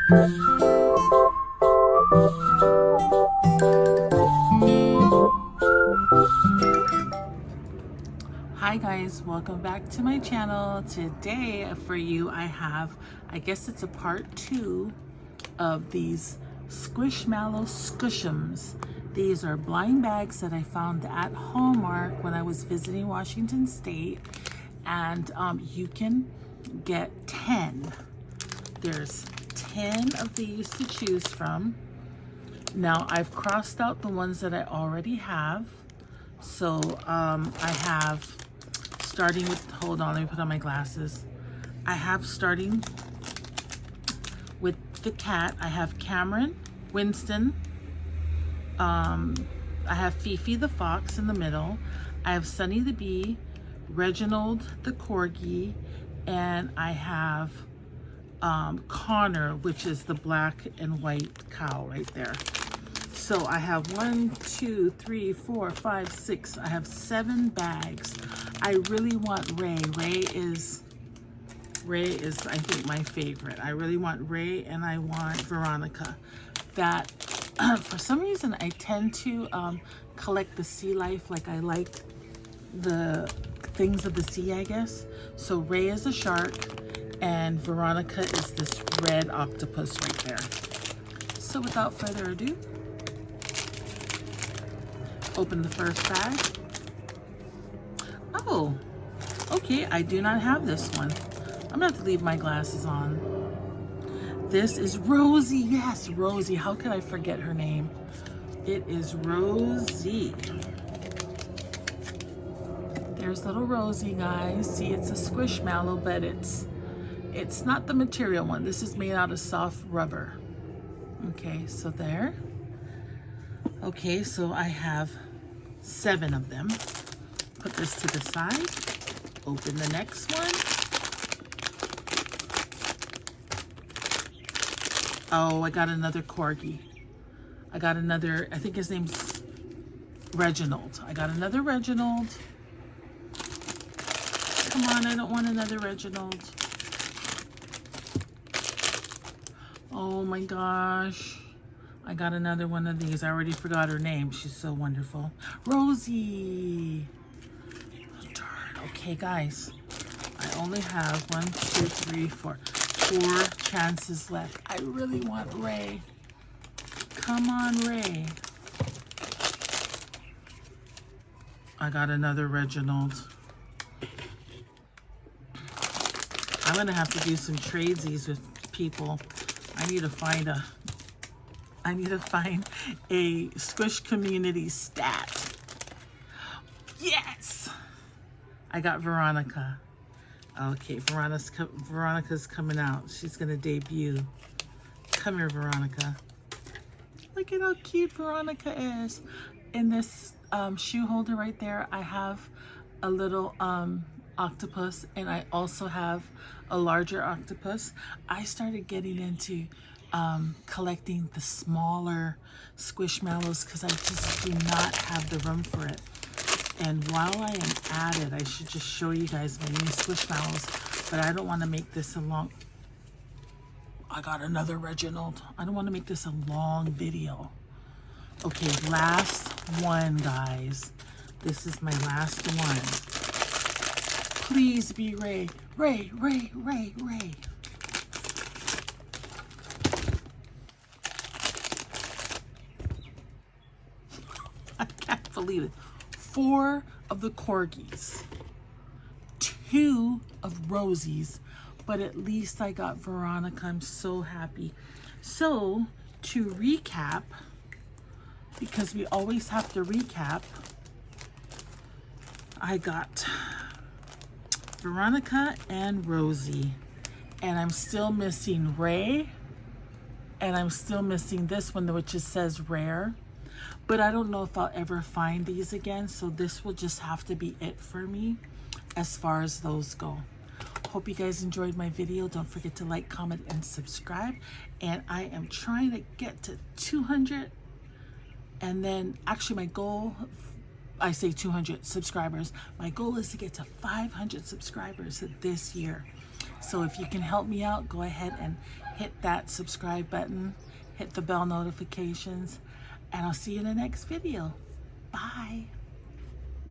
Hi guys, welcome back to my channel. Today for you I have, I guess it's a part 2 of these Squishmallow Squishems. These are blind bags that I found at Hallmark when I was visiting Washington State, and you can get 10. There's 10 of these to choose from. Now I've crossed out the ones that I already have. So I have, starting with, hold on, let me put on my glasses. I have, starting with the cat, I have Cameron, Winston, I have Fifi the fox in the middle, I have Sunny the bee, Reginald the corgi, and I have Connor, which is the black and white cow right there. So I have 1, 2, 3, 4, 5, 6. I have 7 bags. I really want Ray. Ray is I think my favorite. I really want Ray, and I want Veronica. That for some reason I tend to collect the sea life. Like I like the things of the sea, I guess. So Ray is a shark, and Veronica is this red octopus right there. So without further ado, open the first bag. Oh, okay, I do not have this one. I'm gonna have to leave my glasses on. This is Rosie. Yes, Rosie. How could I forget her name? It is Rosie. There's little Rosie, guys. See, it's a Squishmallow, but it's not the material one. This is made out of soft rubber. Okay, so there. Okay, so I have 7 of them. Put this to the side. Open the next one. Oh, I got another corgi. I got another, I think his name's Reginald. I got another Reginald. Come on, I don't want another Reginald. Oh my gosh. I got another one of these. I already forgot her name. She's so wonderful. Rosie. Oh, darn. Okay, guys. I only have 1, 2, 3, 4 chances left. I really want Ray. Come on, Ray. I got another Reginald. I'm going to have to do some tradesies with people. I need to find a Squish community stat. Yes! I got Veronica. Okay, Veronica's coming out. She's gonna debut. Come here, Veronica. Look at how cute Veronica is. In this shoe holder right there, I have a little octopus, and I also have a larger octopus. I started getting into collecting the smaller Squishmallows because I just do not have the room for it. And while I am at it, I should just show you guys my new Squishmallows, but I don't want to make this a long, I got another Reginald. I don't want to make this a long video. Okay, last one, guys. This is my last one. Please be Ray. Ray, Ray, Ray, Ray. I can't believe it. 4 of the corgis, 2 of Rosie's, but at least I got Veronica. I'm so happy. So to recap, because we always have to recap, I got Veronica and Rosie, and I'm still missing Ray, and I'm still missing this one, which just says rare. But I don't know if I'll ever find these again, so this will just have to be it for me as far as those go. Hope you guys enjoyed my video. Don't forget to like, comment, and subscribe. And I am trying to get to 200. And then, actually my goal, I say 200 subscribers. My goal is to get to 500 subscribers this year. So if you can help me out, go ahead and hit that subscribe button, hit the bell notifications, and I'll see you in the next video. Bye.